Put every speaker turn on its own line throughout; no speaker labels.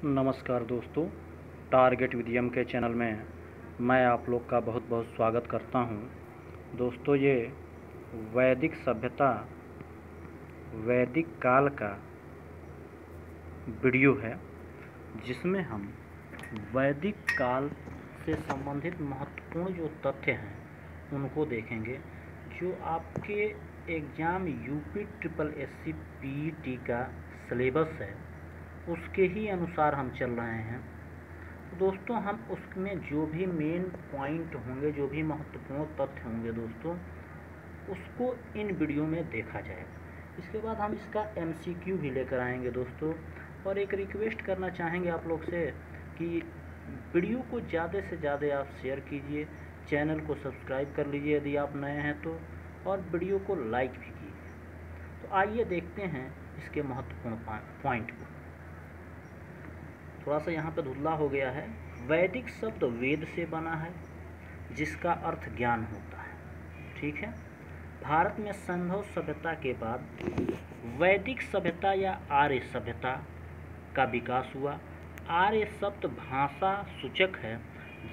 नमस्कार दोस्तों, target with M के चैनल में मैं आप लोग का बहुत बहुत स्वागत करता हूं। दोस्तों, ये वैदिक सभ्यता, वैदिक काल का वीडियो है जिसमें हम वैदिक काल से संबंधित महत्वपूर्ण जो तथ्य हैं उनको देखेंगे, जो आपके exam UP triple SC PET का सिलेबस है उसके ही अनुसार हम चल रहे हैं। तो दोस्तों, हम उसमें जो भी मेन पॉइंट होंगे, जो भी महत्वपूर्ण तथ्य होंगे दोस्तों, उसको इन वीडियो में देखा जाएगा। इसके बाद हम इसका एमसीक्यू भी लेकर आएंगे दोस्तों। और एक रिक्वेस्ट करना चाहेंगे आप लोग से कि वीडियो को ज़्यादा से ज़्यादा आप शेयर कीजिए, चैनल को सब्सक्राइब कर लीजिए यदि आप नए हैं तो, और वीडियो को लाइक भी कीजिए। तो आइए देखते हैं इसके महत्वपूर्ण पॉइंट को। थोड़ा सा यहाँ पे धुंधला हो गया है। वैदिक शब्द वेद से बना है जिसका अर्थ ज्ञान होता है। ठीक है। भारत में संभव सभ्यता के बाद वैदिक सभ्यता या आर्य सभ्यता का विकास हुआ। आर्य शब्द भाषा सूचक है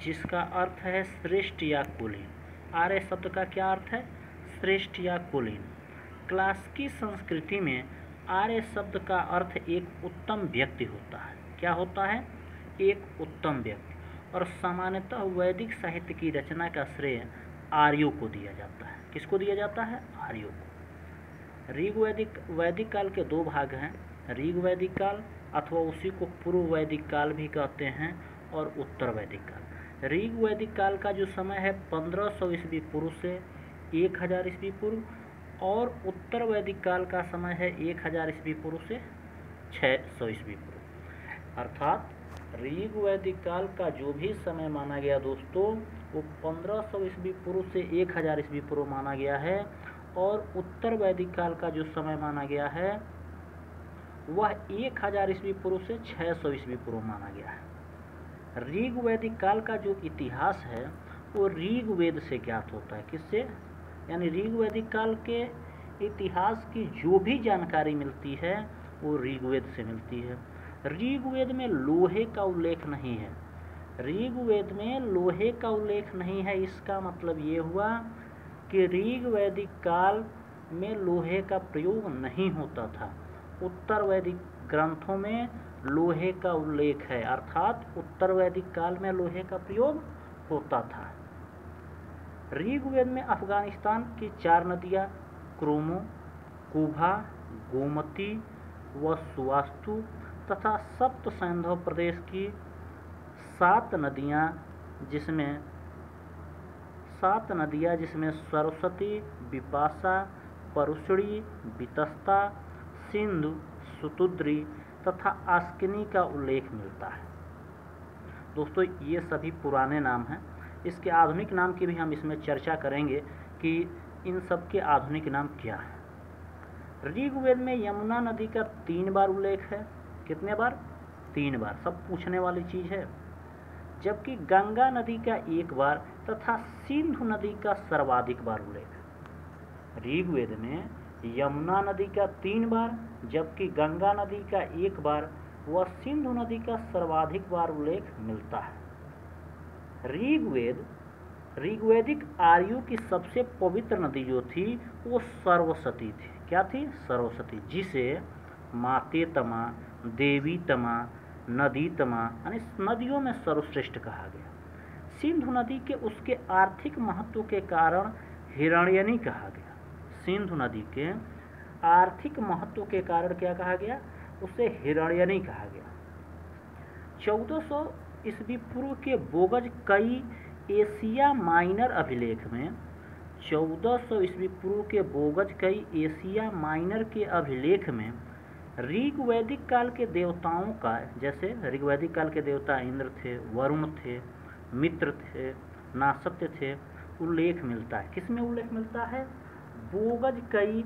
जिसका अर्थ है श्रेष्ठ या कुलीन। आर्य शब्द का क्या अर्थ है? श्रेष्ठ या कुलीन। क्लासिकी संस्कृति में आर्य शब्द का अर्थ एक उत्तम व्यक्ति होता है। क्या होता है? एक उत्तम व्यक्ति। और सामान्यतः वैदिक साहित्य की रचना का श्रेय आर्यों को दिया जाता है। किसको दिया जाता है? आर्यों को। वैदिक काल के दो भाग हैं, ऋग वैदिक काल अथवा उसी को पूर्व वैदिक काल भी कहते हैं, और उत्तर वैदिक काल। ऋग वैदिक काल का जो समय है 1500 ईस्वी पूर्व से 1000 ईस्वी पूर्व, और उत्तर वैदिक काल का समय है 1000 ईस्वी पूर्व से 600 ईस्वी पूर्व। अर्थात ऋग वैदिक काल का जो भी समय माना गया दोस्तों, वो 1500 ईस्वी पूर्व से 1000 ईस्वी पूर्व माना गया है, और उत्तर वैदिक काल का जो समय माना गया है वह 1000 ईस्वी पूर्व से 600 ईस्वी पूर्व माना गया है। ऋग वैदिक काल का जो इतिहास है वो ऋग वेद से ज्ञात होता है। किससे? यानी ऋग वैदिक काल के इतिहास की जो भी जानकारी मिलती है वो ऋग्वेद से मिलती है। ऋग्वेद में लोहे का उल्लेख नहीं है। ऋग्वेद में लोहे का उल्लेख नहीं है, इसका मतलब ये हुआ कि ऋग वैदिक काल में लोहे का प्रयोग नहीं होता था। उत्तर वैदिक ग्रंथों में लोहे का उल्लेख है, अर्थात उत्तर वैदिक काल में लोहे का प्रयोग होता था। ऋग्वेद में अफगानिस्तान की 4 नदियाँ क्रोमो, कुभा, गोमती व सुवास्तु तथा सप्त सैंधव प्रदेश की 7 नदियाँ जिसमें सरस्वती, विपाशा, परुषणी, वितस्ता, सिंधु, सुतुद्री तथा आस्किनी का उल्लेख मिलता है। दोस्तों, ये सभी पुराने नाम हैं। इसके आधुनिक नाम की भी हम इसमें चर्चा करेंगे कि इन सब के आधुनिक नाम क्या हैं। ऋग्वेद में यमुना नदी का 3 बार उल्लेख है। कितने बार? 3 बार। सब पूछने वाली चीज़ है। जबकि गंगा नदी का 1 बार तथा सिंधु नदी का सर्वाधिक बार उल्लेख है। ऋग्वेद में यमुना नदी का 3 बार, जबकि गंगा नदी का 1 बार व सिंधु नदी का सर्वाधिक बार उल्लेख मिलता है। ऋग्वेदिक आर्यों की सबसे पवित्र नदी जो थी वो सरस्वती थी। क्या थी? सरस्वती, जिसे मातेतमा, देवीतमा, नदीतमा यानी नदियों में सर्वश्रेष्ठ कहा गया। सिंधु नदी के उसके आर्थिक महत्व के कारण हिरण्यनी कहा गया। सिंधु नदी के आर्थिक महत्व के कारण क्या कहा गया? उसे हिरण्यनी कहा गया। 1400 ईस्वी पूर्व के बोगज कई एशिया माइनर अभिलेख में 1400 ईस्वी पूर्व के बोगज कई एशिया माइनर के अभिलेख में ऋग्वैदिक काल के देवताओं का, जैसे ऋग्वैदिक काल के देवता इंद्र थे, वरुण थे, मित्र थे, नासत्य थे, उल्लेख मिलता है। किसमें उल्लेख मिलता है? बोगज कई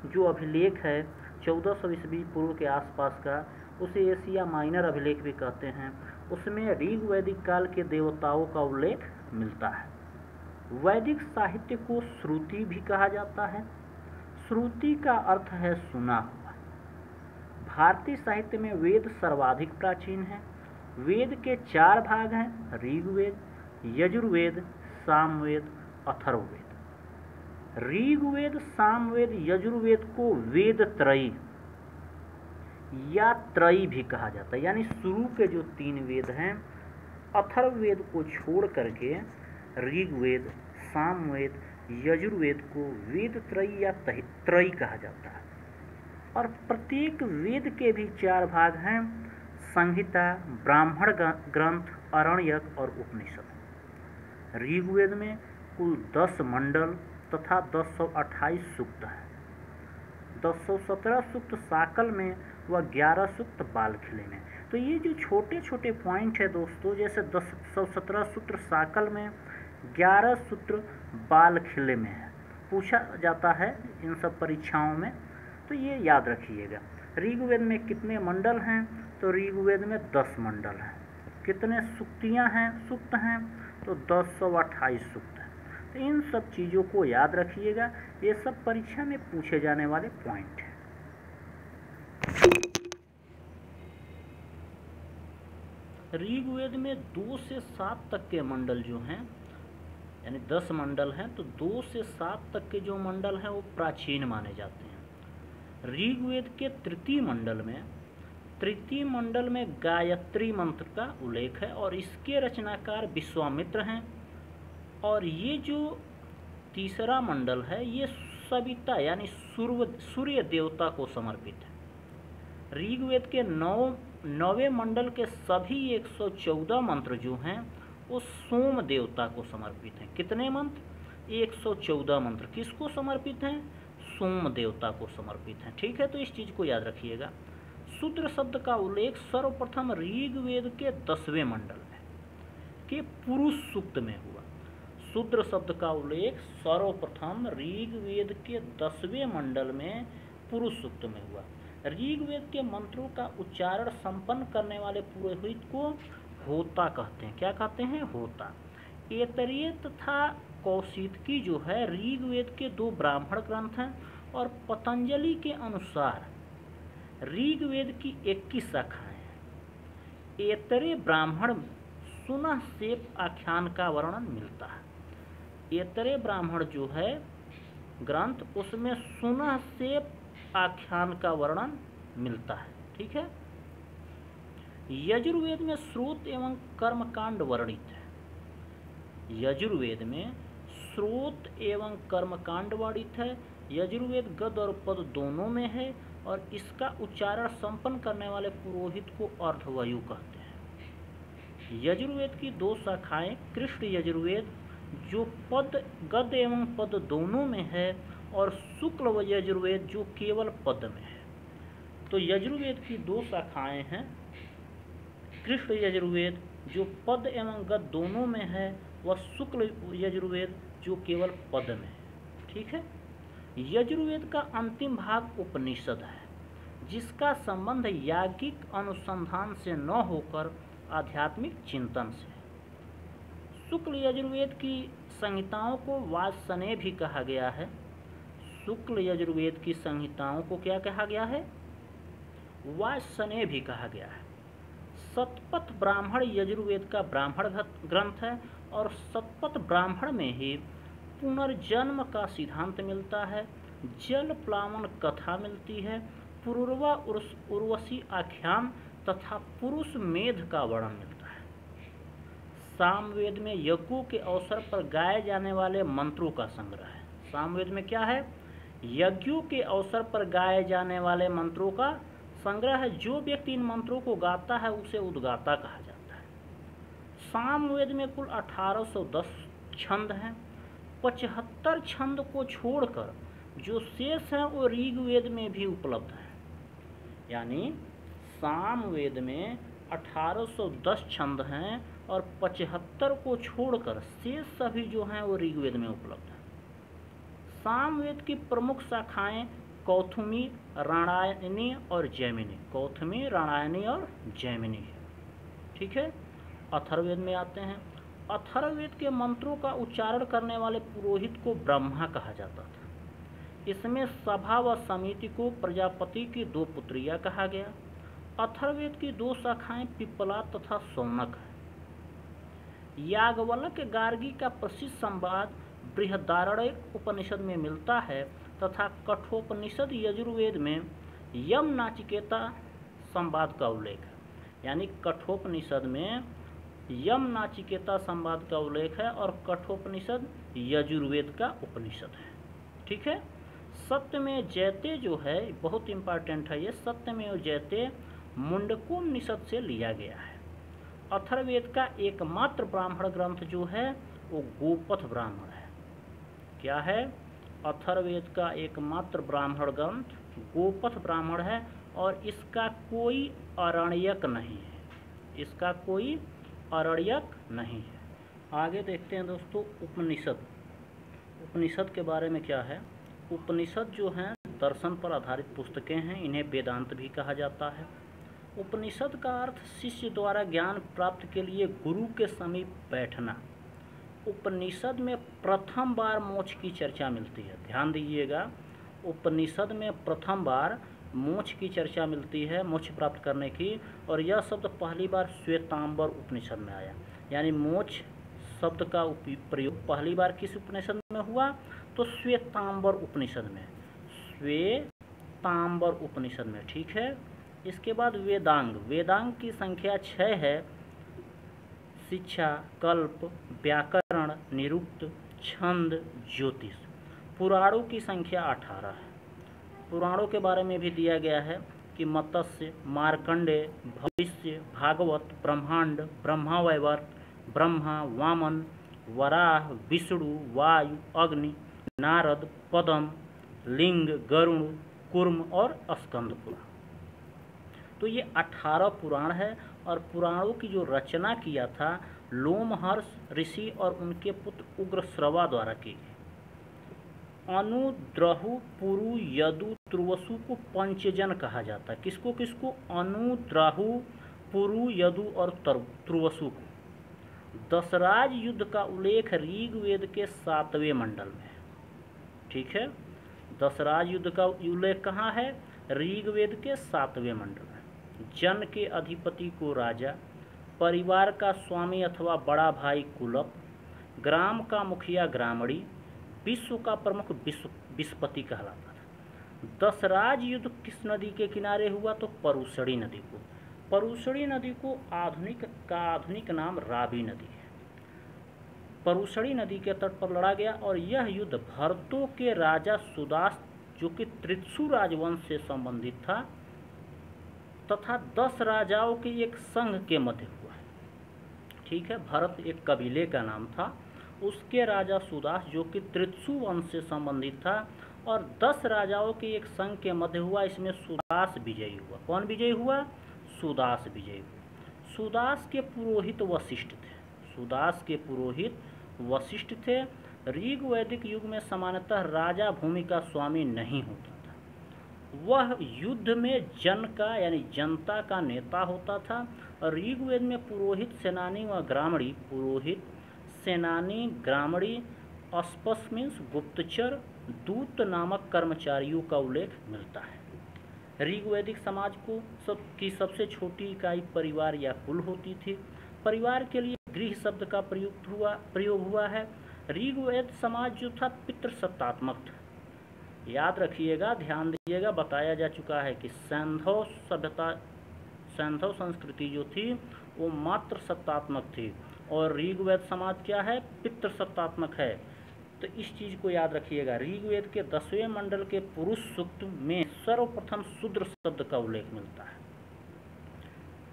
जो अभिलेख है 1400 ईस्वी पूर्व के आसपास का, उसे एशिया माइनर अभिलेख भी कहते हैं। उसमें ऋग्वैदिक काल के देवताओं का उल्लेख मिलता है। वैदिक साहित्य को श्रुति भी कहा जाता है। श्रुति का अर्थ है सुना हुआ। भारतीय साहित्य में वेद सर्वाधिक प्राचीन है। वेद के 4 भाग हैं, ऋग्वेद, यजुर्वेद, सामवेद, अथर्ववेद। ऋग्वेद, सामवेद, यजुर्वेद को वेद त्रयी या त्रयी भी कहा जाता है, यानी शुरू के जो 3 वेद हैं, अथर्ववेद को छोड़ करके ऋग्वेद, सामवेद, यजुर्वेद को वेद त्रयी या त्रयी कहा जाता है। और प्रत्येक वेद के भी 4 भाग हैं, संहिता, ब्राह्मण ग्रंथ, आरण्यक और उपनिषद। ऋग्वेद में कुल 10 मंडल तथा 1028 सूक्त है। 1017 सूक्त साकल में व 11 सूक्त बालखिले में। तो ये जो छोटे छोटे पॉइंट है दोस्तों, जैसे 1017 सूत्र साकल में, 11 सूत्र बालखिले में है, पूछा जाता है इन सब परीक्षाओं में, तो ये याद रखिएगा। ऋग्वेद में कितने मंडल हैं, तो ऋग्वेद में 10 मंडल हैं। कितने सूक्तियाँ हैं, सूक्त हैं, तो 1028 सूक्त हैं। तो इन सब चीज़ों को याद रखिएगा, ये सब परीक्षा में पूछे जाने वाले पॉइंट हैं। ऋग्वेद में 2 से 7 तक के मंडल जो हैं, यानी 10 मंडल हैं, तो 2 से 7 तक के जो मंडल हैं वो प्राचीन माने जाते हैं। ऋग्वेद के तृतीय मंडल में गायत्री मंत्र का उल्लेख है और इसके रचनाकार विश्वामित्र हैं। और ये जो तीसरा मंडल है, ये सविता यानी सूर्य देवता को समर्पित है। ऋग्वेद के 9वें मंडल के सभी 114 मंत्र जो हैं वो सोम देवता को समर्पित हैं। कितने मंत्र? 114 मंत्र किसको समर्पित हैं? सोम देवता को समर्पित हैं। ठीक है, तो इस चीज़ को याद रखिएगा। शूद्र शब्द का उल्लेख सर्वप्रथम ऋग्वेद के 10वें मंडल में के पुरुष सूक्त में हुआ। शूद्र शब्द का उल्लेख सर्वप्रथम ऋग्वेद के 10वें मंडल में पुरुष सूक्त में हुआ। ऋग्वेद के मंत्रों का उच्चारण संपन्न करने वाले पुरोहित को होता कहते हैं। क्या कहते हैं? होता। ऐतरेय तथा कौशिकी जो है ऋग्वेद के 2 ब्राह्मण ग्रंथ हैं और पतंजलि के अनुसार ऋग्वेद की 21 शाखाएं हैं। ऐतरेय ब्राह्मण सुनह सेप आख्यान का वर्णन मिलता है। ऐतरेय ब्राह्मण जो है ग्रंथ, उसमें सुनह सेप आख्यान का वर्णन मिलता है। ठीक है। यजुर्वेद में स्रोत एवं कर्मकांड वर्णित है। यजुर्वेद में स्रोत एवं कर्मकांड वर्णित है। यजुर्वेद गद और पद दोनों में है और इसका उच्चारण संपन्न करने वाले पुरोहित को अर्धवायु कहते हैं। यजुर्वेद की 2 शाखाएं, कृष्ण यजुर्वेद जो पद गद एवं पद दोनों में है और शुक्ल यजुर्वेद जो केवल पद में है। तो यजुर्वेद की 2 शाखाएं हैं, कृष्ण यजुर्वेद जो पद एवं गद दोनों में है व शुक्ल यजुर्वेद जो केवल पद में है। ठीक है। यजुर्वेद का अंतिम भाग उपनिषद है, जिसका संबंध याज्ञिक अनुसंधान से न होकर आध्यात्मिक चिंतन से। शुक्ल यजुर्वेद की संहिताओं को वाजसनेय भी कहा गया है। शुक्ल यजुर्वेद की संहिताओं को क्या कहा गया है? वाजसनेय भी कहा गया है। शतपथ ब्राह्मण यजुर्वेद का ब्राह्मण ग्रंथ है और शतपथ ब्राह्मण में ही पुनर्जन्म का सिद्धांत मिलता है, जल प्लावन कथा मिलती है, पुरुरवा उर्वशी आख्यान तथा पुरुष मेध का वर्णन मिलता है। सामवेद में यज्ञों के अवसर पर गाए जाने वाले मंत्रों का संग्रह है। सामवेद में क्या है? यज्ञों के अवसर पर गाए जाने वाले मंत्रों का संग्रह है। जो व्यक्ति इन मंत्रों को गाता है उसे उद्गाता कहा जाता है। सामवेद में कुल 1810 छंद हैं। 75 छंद को छोड़कर जो शेष हैं वो ऋग्वेद में भी उपलब्ध है। यानी सामवेद में 1810 छंद हैं और 75 को छोड़कर शेष सभी जो हैं वो ऋग्वेद में उपलब्ध है। सामवेद की प्रमुख शाखाएं कौथुमी, राणायनी और जैमिनी। कौथुमी, राणायनी और जैमिनी है। ठीक है। अथर्ववेद में आते हैं। अथर्ववेद के मंत्रों का उच्चारण करने वाले पुरोहित को ब्रह्मा कहा जाता था। इसमें सभा व समिति को प्रजापति की 2 पुत्रियां कहा गया। अथर्ववेद की 2 शाखाएं पिप्पला तथा शौनक है। याज्ञवल्क्य गार्गी का प्रसिद्ध संवाद बृहदारण्यक उपनिषद में मिलता है तथा कठोपनिषद यजुर्वेद में यम नाचिकेता संवाद का उल्लेख है। यानी कठोपनिषद में यम नाचिकेता संवाद का उल्लेख है और कठोपनिषद यजुर्वेद का उपनिषद है। ठीक है। सत्यमेव जयते जो है बहुत इंपॉर्टेंट है, ये सत्यमेव जयते मुंडकोपनिषद से लिया गया है। अथर्ववेद का एकमात्र ब्राह्मण ग्रंथ जो है वो गोपथ ब्राह्मण है। क्या है? अथर्ववेद का एकमात्र ब्राह्मण ग्रंथ गोपथ ब्राह्मण है और इसका कोई आरण्यक नहीं है। इसका कोई आरण्यक नहीं है। आगे देखते हैं दोस्तों उपनिषद। उपनिषद के बारे में क्या है? उपनिषद जो हैं दर्शन पर आधारित पुस्तकें हैं, इन्हें वेदांत भी कहा जाता है। उपनिषद का अर्थ शिष्य द्वारा ज्ञान प्राप्त के लिए गुरु के समीप बैठना। उपनिषद में प्रथम बार मोक्ष की चर्चा मिलती है। ध्यान दीजिएगा, उपनिषद में प्रथम बार मोक्ष की चर्चा मिलती है, मोक्ष प्राप्त करने की, और यह शब्द पहली बार श्वेतांबर उपनिषद में आया। यानी मोक्ष शब्द का प्रयोग पहली बार किस उपनिषद में हुआ? तो श्वेतांबर उपनिषद में, श्वेतांबर उपनिषद में। ठीक है। इसके बाद वेदांग। वेदांग की संख्या 6 है। शिक्षा, कल्प, व्याकरण, निरुक्त, छंद, ज्योतिष। पुराणों की संख्या 18 है। पुराणों के बारे में भी दिया गया है कि मत्स्य, मार्कंडेय, भविष्य, भागवत, ब्रह्मांड, ब्रह्मावैवर्त, ब्रह्मा, वामन, वराह, विष्णु, वायु, अग्नि, नारद, पद्म, लिंग, गरुण, कूर्म और स्कंद पुराण। तो ये 18 पुराण है और पुराणों की जो रचना किया था लोमहर्ष ऋषि और उनके पुत्र उग्रश्रवा द्वारा की गई। अनु, द्रहु, पुरु, यदु, तुर्वसु को पंचजन कहा जाता है। किसको किसको? अनु, द्रहु, पुरु, यदु और तुर्वसु को। दशराज युद्ध का उल्लेख ऋग्वेद के 7वें मंडल में है। ठीक है। दशराज युद्ध का उल्लेख कहाँ है? ऋग्वेद के 7वें मंडल में। जन के अधिपति को राजा, परिवार का स्वामी अथवा बड़ा भाई कुलप, ग्राम का मुखिया ग्रामणी, विश्व का प्रमुख विस्पति कहलाता था। दशराज युद्ध किस नदी के किनारे हुआ? तो परुशणी नदी को। परुशणी नदी को आधुनिक नाम रावी नदी है। परुशणी नदी के तट पर लड़ा गया और यह युद्ध भरतों के राजा सुदास जो कि त्रित्सु राजवंश से संबंधित था तथा 10 राजाओं के एक संघ के मध्य हुआ है। ठीक है। भरत एक कबीले का नाम था, उसके राजा सुदास जो कि त्रित्सु वंश से संबंधित था और 10 राजाओं के एक संघ के मध्य हुआ। इसमें सुदास विजयी हुआ। कौन विजयी हुआ? सुदास विजयी हुआ। सुदास के पुरोहित वशिष्ठ थे। सुदास के पुरोहित वशिष्ठ थे। ऋग्वैदिक युग में सामान्यतः राजा भूमि का स्वामी नहीं होता था, वह युद्ध में जन का यानी जनता का नेता होता था। और ऋग्वेद में पुरोहित, सेनानी व ग्रामणी, पुरोहित, सेनानी, ग्रामणी, अस्पश मीन्स गुप्तचर, दूत नामक कर्मचारियों का उल्लेख मिलता है। ऋग्वैदिक समाज को सबसे छोटी इकाई परिवार या कुल होती थी। परिवार के लिए गृह शब्द का प्रयोग हुआ है। ऋग्वेद समाज जो था पितृसत्तात्मक था। याद रखिएगा, ध्यान दीजिएगा, बताया जा चुका है कि सैंधव सभ्यता, सैंधव संस्कृति जो थी वो मात्र सत्तात्मक थी और ऋग्वेद समाज क्या है? पितृसत्तात्मक है। तो इस चीज़ को याद रखिएगा। ऋग्वेद के 10वें मंडल के पुरुष सूक्त में सर्वप्रथम शूद्र शब्द का उल्लेख मिलता है।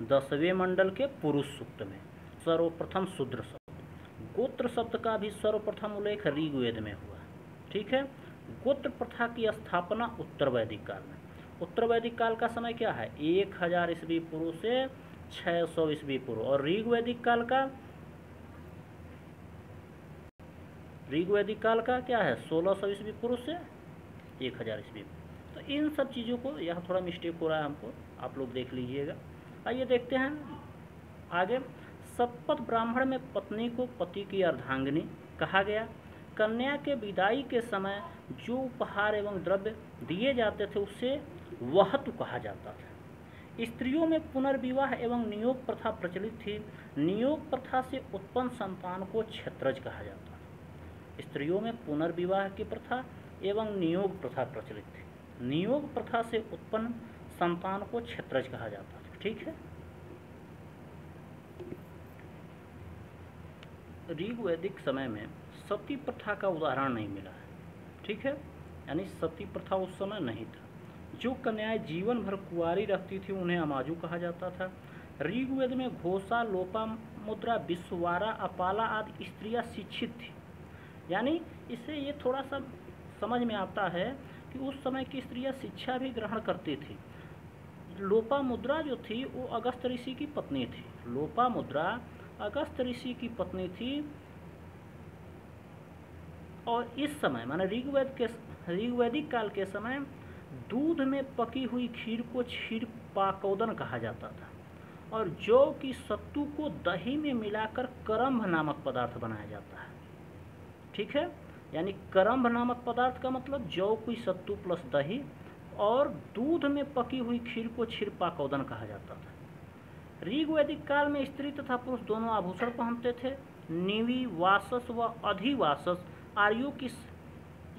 10वें मंडल के पुरुष सूक्त में सर्वप्रथम शूद्र शब्द। गोत्र शब्द का भी सर्वप्रथम उल्लेख ऋग्वेद में हुआ। ठीक है। गोत्र प्रथा की स्थापना उत्तर वैदिक काल में। उत्तर वैदिक काल का समय क्या है? 1000 ईस्वी पूर्व से 600 ईस्वी पूर्व। और ऋग्वैदिक काल का क्या है? 1600 ईस्वी पूर्व से 1000 ईस्वी। तो इन सब चीज़ों को, यहाँ थोड़ा मिस्टेक हो रहा है हमको, आप लोग देख लीजिएगा। आइए देखते हैं आगे। शतपथ ब्राह्मण में पत्नी को पति की अर्धांगिनी कहा गया। कन्या के विदाई के समय जो उपहार एवं द्रव्य दिए जाते थे उसे वहतु कहा जाता था। स्त्रियों में पुनर्विवाह एवं नियोग प्रथा प्रचलित थी। नियोग प्रथा से उत्पन्न संतान को क्षत्रज कहा जाता था। स्त्रियों में पुनर्विवाह की प्रथा एवं नियोग प्रथा प्रचलित थी। नियोग प्रथा से उत्पन्न संतान को क्षत्रज कहा जाता था। ठीक है। ऋग्वैदिक समय में सती प्रथा का उदाहरण नहीं मिला है। ठीक है, यानी सती प्रथा उस समय नहीं था। जो कन्याएं जीवन भर कुंवारी रहती थी उन्हें अमाजु कहा जाता था। ऋग्वेद में घोषा, लोपामुद्रा, विश्ववारा, अपाला आदि स्त्रियां शिक्षित थी। यानी इससे ये थोड़ा सा समझ में आता है कि उस समय की स्त्रियां शिक्षा भी ग्रहण करती थी। लोपामुद्रा जो थी वो अगस्त्य ऋषि की पत्नी थी। लोपामुद्रा अगस्त्य ऋषि की पत्नी थी और इस समय माने ऋग्वैदिक काल के समय दूध में पकी हुई खीर को क्षीर पाकौदन कहा जाता था और जौ की सत्तू को दही में मिलाकर करम्भ नामक पदार्थ बनाया जाता है। ठीक है, यानी करम्भ नामक पदार्थ का मतलब जौ की सत्तू प्लस दही और दूध में पकी हुई खीर को क्षीर पाकौदन कहा जाता था। ऋग्वैदिक काल में स्त्री तथा पुरुष दोनों आभूषण पहनते थे। निवि, वासस व अधिवासस आर्यों की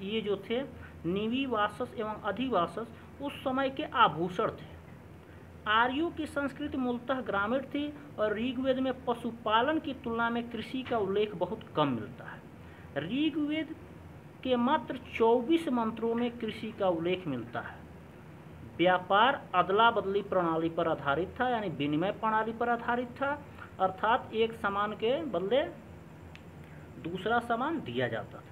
ये जो थे निवि, वासस एवं अधिवासस उस समय के आभूषण थे। आर्यों की संस्कृति मूलतः ग्रामीण थी और ऋग्वेद में पशुपालन की तुलना में कृषि का उल्लेख बहुत कम मिलता है। ऋग्वेद के मात्र 24 मंत्रों में कृषि का उल्लेख मिलता है। व्यापार अदला बदली प्रणाली पर आधारित था, यानी विनिमय प्रणाली पर आधारित था, अर्थात एक सामान के बदले दूसरा सामान दिया जाता था।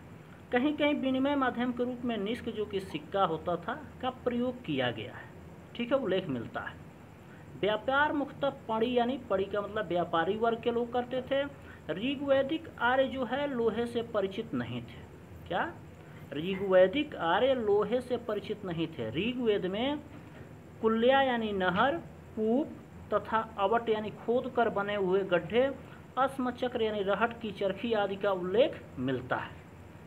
कहीं कहीं विनिमय माध्यम के रूप में निष्क जो कि सिक्का होता था का प्रयोग किया गया है। ठीक है, उल्लेख मिलता है। व्यापार मुख्यतः पड़ी, यानी पड़ी का मतलब व्यापारी वर्ग के लोग करते थे। ऋग्वैदिक आर्य जो है लोहे से परिचित नहीं थे। क्या? ऋग्वैदिक आर्य लोहे से परिचित नहीं थे। ऋग्वेद में कुल्या यानी नहर, कूप तथा अवट यानी खोद कर बने हुए गड्ढे, अस्म चक्र यानी रहट की चरखी आदि का उल्लेख मिलता है।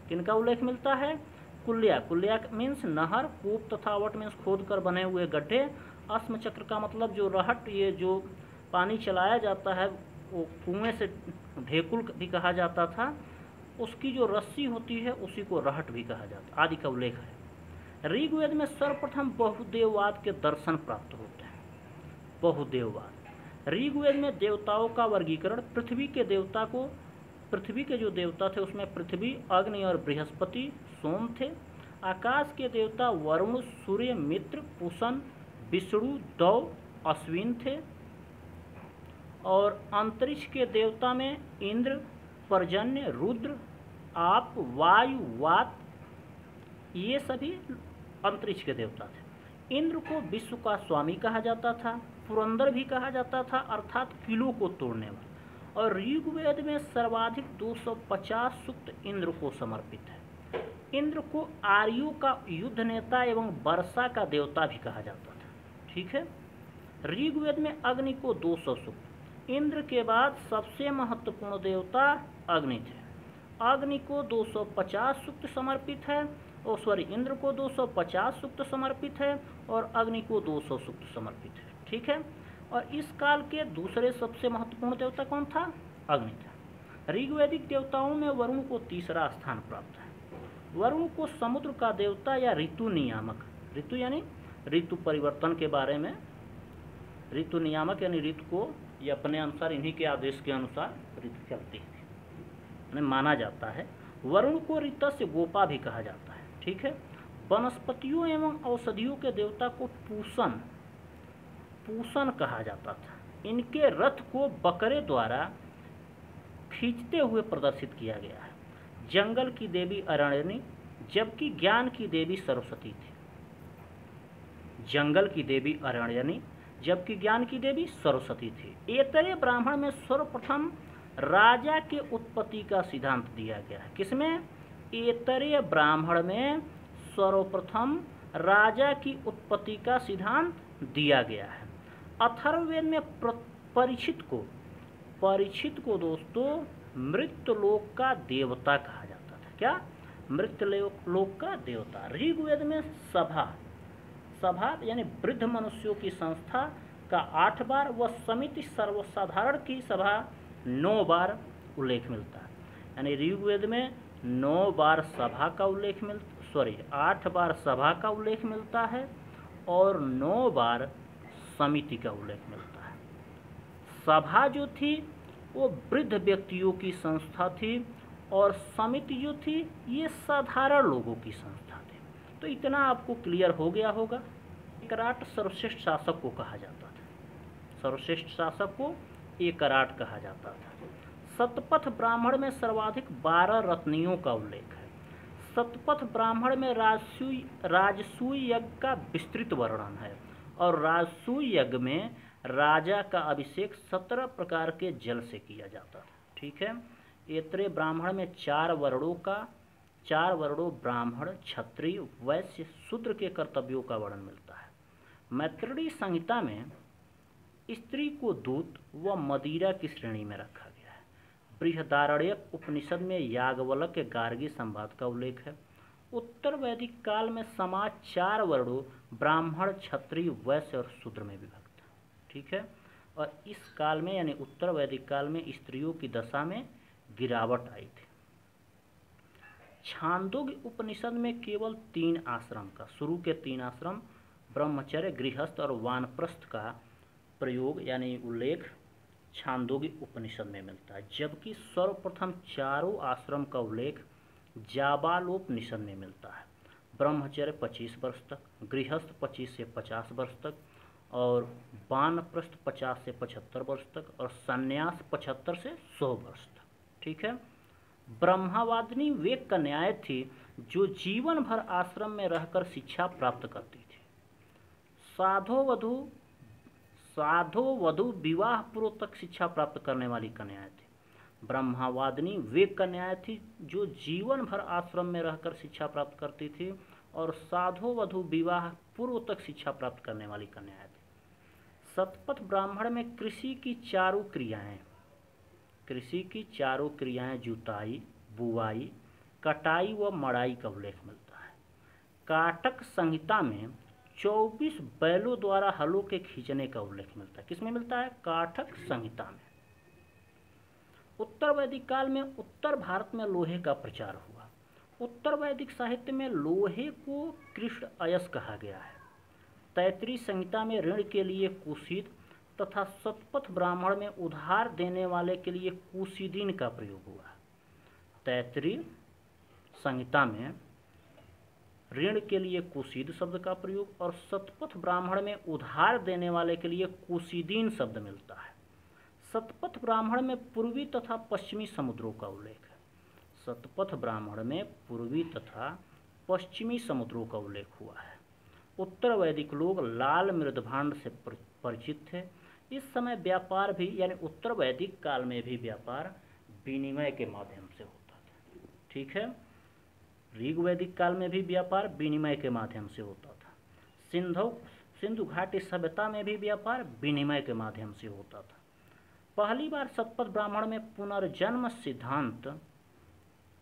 किनका उल्लेख मिलता है? कुल्या। कुल्या मीन्स नहर, कूप तथा अवट मीन्स खोद कर बने हुए गड्ढे। अस्म चक्र का मतलब जो रहट, ये जो पानी चलाया जाता है वो कुएं से ढेकुल भी कहा जाता था, उसकी जो रस्सी होती है उसी को रहट भी कहा जाता आदि का उल्लेख है। ऋग्वेद में सर्वप्रथम बहुदेववाद के दर्शन प्राप्त होते हैं। बहुदेववाद। ऋग्वेद में देवताओं का वर्गीकरण पृथ्वी के जो देवता थे उसमें पृथ्वी, अग्नि और बृहस्पति, सोम थे। आकाश के देवता वरुण, सूर्य, मित्र, पुषण, विष्णु, दौ, अश्विन थे। और अंतरिक्ष के देवता में इंद्र, पर्जन्य, रुद्र, आप, वायु, वात, ये सभी अंतरिक्ष के देवता थे। इंद्र को विश्व का स्वामी कहा जाता था, पुरंदर भी कहा जाता था, अर्थात किलों को तोड़ने वाला। और ऋग्वेद में सर्वाधिक 250 सूक्त इंद्र को समर्पित है। इंद्र को आर्यों का युद्ध नेता एवं वर्षा का देवता भी कहा जाता था। ठीक है। ऋग्वेद में अग्नि को 200 सूक्त। इंद्र के बाद सबसे महत्वपूर्ण देवता अग्नि थे। अग्नि को 250 सूक्त समर्पित है, इंद्र को 250 सूक्त समर्पित है और अग्नि को 200 सूक्त समर्पित है। ठीक है। और इस काल के दूसरे सबसे महत्वपूर्ण देवता कौन था? अग्नि था। ऋग्वैदिक देवताओं में वरुण को तीसरा स्थान प्राप्त है। वरुण को समुद्र का देवता या ऋतु नियामक, ऋतु यानी ऋतु परिवर्तन के बारे में, ऋतु नियामक यानी ऋतु को ये अपने अनुसार, इन्हीं के आदेश के अनुसार ऋतु चलती है, माना जाता है। वरुण को ऋतस्य गोपा भी कहा जाता है। ठीक है। वनस्पतियों एवं औषधियों के देवता को पूषण कहा जाता था। इनके रथ को बकरे द्वारा खींचते हुए प्रदर्शित किया गया है। जंगल की देवी अरण्यनी, जबकि ज्ञान की देवी सरस्वती थी। जंगल की देवी अरण्यनी जबकि ज्ञान की देवी सरस्वती थी। ऐतरेय ब्राह्मण में सर्वप्रथम राजा के उत्पत्ति का सिद्धांत दिया गया है। किसमें? ऐतरेय ब्राह्मण में सर्वप्रथम राजा की उत्पत्ति का सिद्धांत दिया गया है। अथर्ववेद में परीक्षित को दोस्तों मृत्युलोक का देवता कहा जाता था। क्या? मृत्यलोक का देवता। ऋग्वेद में सभा यानी वृद्ध मनुष्यों की संस्था का 8 बार व समिति सर्वसाधारण की सभा 9 बार उल्लेख मिलता है। यानी ऋग्वेद में 9 बार सभा का उल्लेख 8 बार सभा का उल्लेख मिलता है और 9 बार समिति का उल्लेख मिलता है। सभा जो थी वो वृद्ध व्यक्तियों की संस्था थी और समिति जो थी ये साधारण लोगों की संस्था थी। तो इतना आपको क्लियर हो गया होगा। एकराट सर्वश्रेष्ठ शासक को कहा जाता था। सर्वश्रेष्ठ शासक को एकराट कहा जाता था। शतपथ ब्राह्मण में सर्वाधिक 12 रत्नियों का उल्लेख है। शतपथ ब्राह्मण में राजसूय यज्ञ का विस्तृत वर्णन है और राजसूय यज्ञ में राजा का अभिषेक 17 प्रकार के जल से किया जाता था। ठीक है। ऐत्रेय ब्राह्मण में 4 वर्णों ब्राह्मण, क्षत्रिय, वैश्य, शूद्र के कर्तव्यों का वर्णन मिलता है। मैत्रेयी संहिता में स्त्री को दूत व मदिरा की श्रेणी में रखा गया है। बृहदारण्यक उपनिषद में याज्ञवल्क्य के गार्गी संवाद का उल्लेख है। उत्तर वैदिक काल में समाज 4 वर्णों ब्राह्मण, क्षत्रिय, वैश्य और शूद्र में विभक्त है। ठीक है। और इस काल में यानी उत्तर वैदिक काल में स्त्रियों की दशा में गिरावट आई थी। छांदोग्य उपनिषद में केवल 3 आश्रम का, शुरू के 3 आश्रम ब्रह्मचर्य, गृहस्थ और वानप्रस्थ का प्रयोग यानी उल्लेख छांदोग्य उपनिषद में मिलता है, जबकि सर्वप्रथम 4 आश्रम का उल्लेख जाबालोपनिषद में मिलता है। ब्रह्मचर्य 25 वर्ष तक, गृहस्थ 25 से 50 वर्ष तक और वानप्रस्थ 50 से 75 वर्ष तक और संन्यास 75 से 100 वर्ष तक। ठीक है। ब्रह्मवादिनी वे कन्याएं थी जो जीवन भर आश्रम में रहकर शिक्षा प्राप्त करती थी। साधो वधु विवाह पूर्व तक शिक्षा प्राप्त करने वाली कन्याएं थी। ब्रह्मवादिनी वे कन्याएं थी जो जीवन भर आश्रम में रहकर शिक्षा प्राप्त करती थी और साधो वधु विवाह पूर्व तक शिक्षा प्राप्त करने वाली कन्याएं थी। शतपथ ब्राह्मण में कृषि की चारों क्रियाएं जुताई, बुवाई, कटाई व मड़ाई का उल्लेख मिलता है। काटक संहिता में 24 बैलों द्वारा हलों के खींचने का उल्लेख मिलता है। किसमें मिलता है? काटक संहिता में। उत्तर वैदिक काल में उत्तर भारत में लोहे का प्रचार हुआ। उत्तर वैदिक साहित्य में लोहे को कृष्ण अयस कहा गया है। तैत्तिरीय संहिता में ऋण के लिए कुसीद तथा शतपथ ब्राह्मण में उधार देने वाले के लिए कुसीदीन का प्रयोग हुआ। तैत्तिरीय संहिता में ऋण के लिए कुसीद शब्द का प्रयोग और शतपथ ब्राह्मण में उधार देने वाले के लिए कुसीदीन शब्द मिलता है। शतपथ ब्राह्मण में पूर्वी तथा पश्चिमी समुद्रों का उल्लेख है। शतपथ ब्राह्मण में पूर्वी तथा पश्चिमी समुद्रों का उल्लेख हुआ है। उत्तर वैदिक लोग लाल मृदभांड से परिचित थे। इस समय व्यापार भी यानी उत्तर वैदिक काल में भी व्यापार विनिमय के माध्यम से होता था। ठीक है। ऋग वैदिक काल में भी व्यापार विनिमय के माध्यम से होता था। सिंधु घाटी सभ्यता में भी व्यापार विनिमय के माध्यम से होता था। पहली बार शतपथ ब्राह्मण में पुनर्जन्म सिद्धांत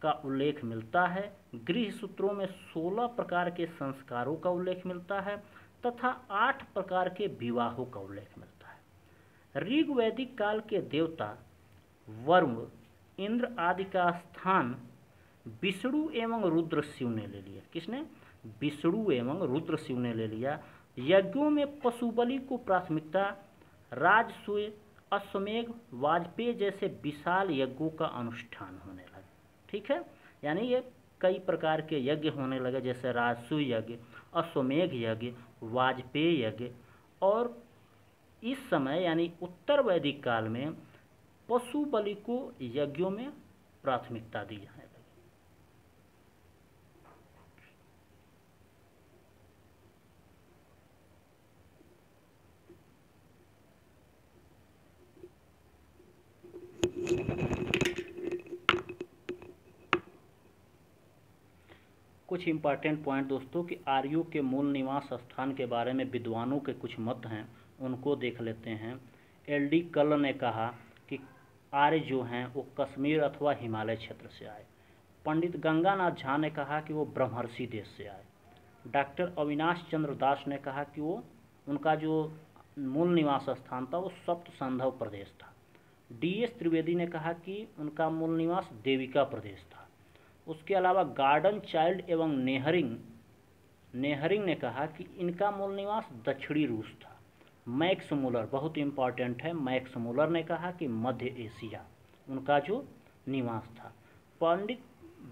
का उल्लेख मिलता है। गृह सूत्रों में 16 प्रकार के संस्कारों का उल्लेख मिलता है तथा 8 प्रकार के विवाहों का उल्लेख मिलता है। ऋग वैदिक काल के देवता वरुण, इंद्र आदि का स्थान विष्णु एवं रुद्र शिव ने ले लिया। किसने? विष्णु एवं रुद्र शिव ने ले लिया। यज्ञों में पशु बलि को प्राथमिकता, राजसूय, अश्वमेध, वाजपेय जैसे विशाल यज्ञों का अनुष्ठान होने लगा। ठीक है। यानी ये कई प्रकार के यज्ञ होने लगे, जैसे राजसूय यज्ञ, अश्वमेध यज्ञ, वाजपेय यज्ञ। और इस समय यानी उत्तर वैदिक काल में पशु बलि को यज्ञों में प्राथमिकता दी जाने लगी। कुछ इम्पॉर्टेंट पॉइंट दोस्तों कि आर्यों के मूल निवास स्थान के बारे में विद्वानों के कुछ मत हैं, उनको देख लेते हैं। एल.डी. कल्ल ने कहा कि आर्य जो हैं वो कश्मीर अथवा हिमालय क्षेत्र से आए। पंडित गंगानाथ झा ने कहा कि वो ब्रह्मर्षि देश से आए। डॉक्टर अविनाश चंद्र दास ने कहा कि वो उनका जो मूल निवास स्थान था वो सप्त संधव प्रदेश था। DS त्रिवेदी ने कहा कि उनका मूल निवास देविका प्रदेश था। उसके अलावा गार्डन चाइल्ड एवं नेहरिंग ने कहा कि इनका मूल निवास दक्षिणी रूस था। मैक्स मुलर, बहुत इम्पॉर्टेंट है, मैक्स मुलर ने कहा कि मध्य एशिया उनका जो निवास था। पंडित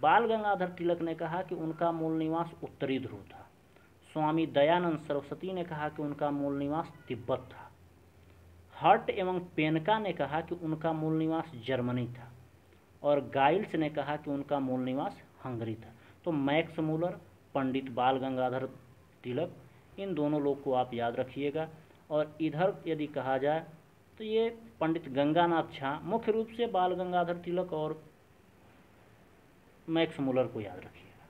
बाल गंगाधर तिलक ने कहा कि उनका मूल निवास उत्तरी ध्रुव था। स्वामी दयानंद सरस्वती ने कहा कि उनका मूल निवास तिब्बत था। हर्ट एवं पेनका ने कहा कि उनका मूल निवास जर्मनी था। और गाइल्स ने कहा कि उनका मूल निवास हंगरी था। तो मैक्स मुलर, पंडित बाल गंगाधर तिलक, इन दोनों लोग को आप याद रखिएगा। और इधर यदि कहा जाए तो ये पंडित गंगानाथ झा, मुख्य रूप से बाल गंगाधर तिलक और मैक्स मुलर को याद रखिएगा।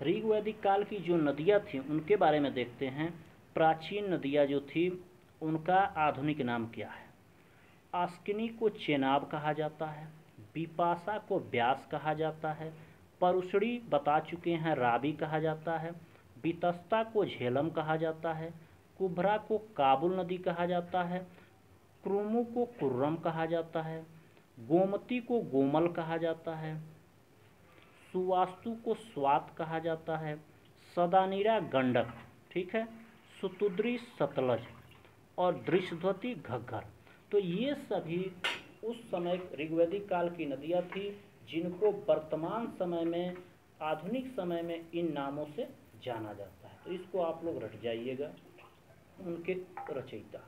ऋग वैदिक काल की जो नदियाँ थीं उनके बारे में देखते हैं। प्राचीन नदियाँ जो थी उनका आधुनिक नाम क्या है? अस्किनी को चेनाब कहा जाता है, बिपाशा को ब्यास कहा जाता है, परुषणी बता चुके हैं रावी कहा जाता है, बितस्ता को झेलम कहा जाता है, कुब्रा को काबुल नदी कहा जाता है, क्रुमु को कुर्रम कहा जाता है, गोमती को गोमल कहा जाता है, सुवास्तु को स्वात कहा जाता है, सदानीरा गंडक, ठीक है, सुतुद्री सतलज और दृश्यध्वती घग्गर। तो ये सभी उस समय ऋग्वैदिक काल की नदियाँ थी जिनको वर्तमान समय में, आधुनिक समय में इन नामों से जाना जाता है। तो इसको आप लोग रट जाइएगा, उनके रचयिता।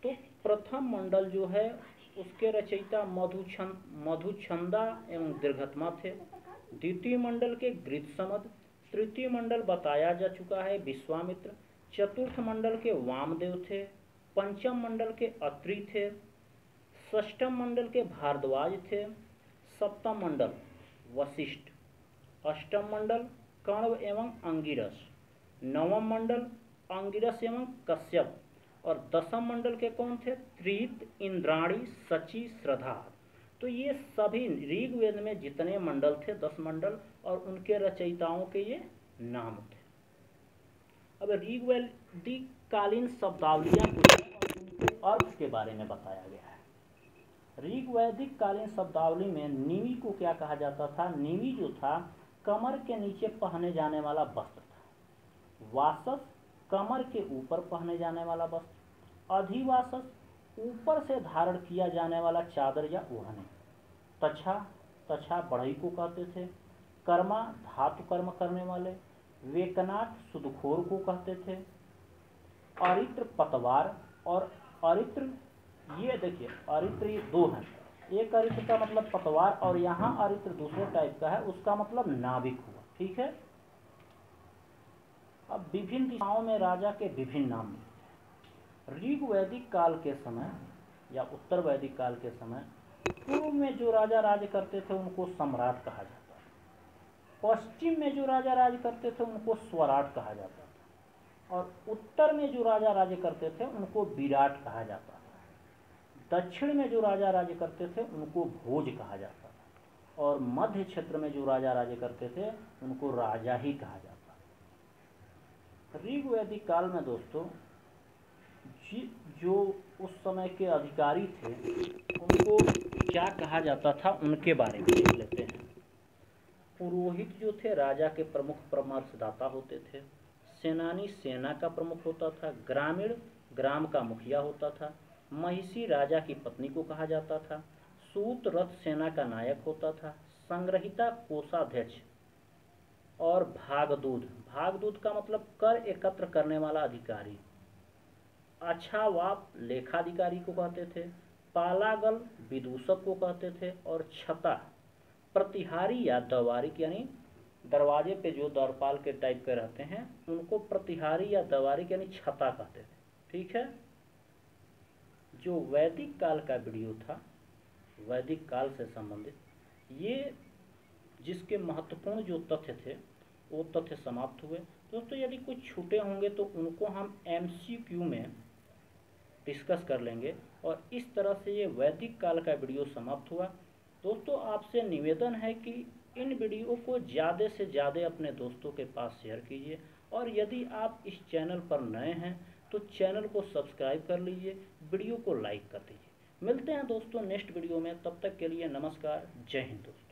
तो प्रथम मंडल जो है उसके रचयिता मधुछंदा एवं दीर्घतमा थे। द्वितीय मंडल के गृत्समद, तृतीय मंडल बताया जा चुका है विश्वामित्र, चतुर्थ मंडल के वामदेव थे, पंचम मंडल के अत्रि थे, षष्ठम मंडल के भारद्वाज थे, सप्तम मंडल वशिष्ठ, अष्टम मंडल कण्व एवं अंगिरस, नवम मंडल अंगिरस एवं कश्यप और दसम मंडल के कौन थे? त्रित, इंद्राणी, सची, श्रद्धा। तो ये सभी ऋग्वेद में जितने मंडल थे 10 मंडल और उनके रचयिताओं के ये नाम थे। अब ऋग्वैदिक कालीन शब्दावलियाँ और उनके अर्थ के बारे में बताया गया है। ऋग्वैदिक कालीन शब्दावली में नीवी को क्या कहा जाता था? नीवी जो था कमर के नीचे पहने जाने वाला वस्त्र था। वासस कमर के ऊपर पहने जाने वाला वस्त्र। अधिवासस ऊपर से धारण किया जाने वाला चादर या ओढ़नी। तछा बढ़ई को कहते थे। कर्मा धातु कर्म करने वाले। वेकनाट सुदखोर को कहते थे। अरित्र पतवार और अरित्र, ये देखिए अरित्र ये दो हैं, एक अरित्र का मतलब पतवार और यहाँ अरित्र दूसरे टाइप का है, उसका मतलब नाविक हुआ, ठीक है। अब विभिन्न दिशाओं में राजा के विभिन्न नाम मिलते हैं। ऋग वैदिक काल के समय या उत्तर वैदिक काल के समय पूर्व में जो राजा राज करते थे उनको सम्राट कहा जाता था। पश्चिम में जो राजा राज करते थे उनको स्वराट कहा जाता था और उत्तर में जो राजा राज्य करते थे उनको विराट कहा जाता था। दक्षिण में जो राजा राज्य करते थे उनको भोज कहा जाता था और मध्य क्षेत्र में जो राजा राज्य करते थे उनको राजा ही कहा जाता था। ऋग वैदिक काल में दोस्तों जो उस समय के अधिकारी थे उनको क्या कहा जाता था उनके बारे में देख लेते हैं। पुरोहित जो थे राजा के प्रमुख परामर्शदाता होते थे। सेनानी सेना का प्रमुख होता था। ग्रामीण ग्राम का मुखिया होता था। महिषी राजा की पत्नी को कहा जाता था। सूत रथ सेना का नायक होता था। संग्रहिता कोषाध्यक्ष और भागदूत का मतलब कर एकत्र करने वाला अधिकारी। अच्छावाप लेखाधिकारी को कहते थे। पालागल विदूषक को कहते थे और छता प्रतिहारी या दवारिक, यानी दरवाजे पे जो द्वारपाल के टाइप के रहते हैं उनको प्रतिहारी या दवारिक यानी छता कहते थे, ठीक है। जो वैदिक काल का वीडियो था, वैदिक काल से संबंधित, ये जिसके महत्वपूर्ण जो तथ्य थे वो तथ्य समाप्त हुए। दोस्तों यदि कुछ छूटे होंगे तो उनको हम MCQ में डिस्कस कर लेंगे। और इस तरह से ये वैदिक काल का वीडियो समाप्त हुआ। दोस्तों आपसे निवेदन है कि इन वीडियो को ज़्यादा से ज़्यादा अपने दोस्तों के पास शेयर कीजिए, और यदि आप इस चैनल पर नए हैं तो चैनल को सब्सक्राइब कर लीजिए, वीडियो को लाइक कर दीजिए। मिलते हैं दोस्तों नेक्स्ट वीडियो में, तब तक के लिए नमस्कार, जय हिंद दोस्तों।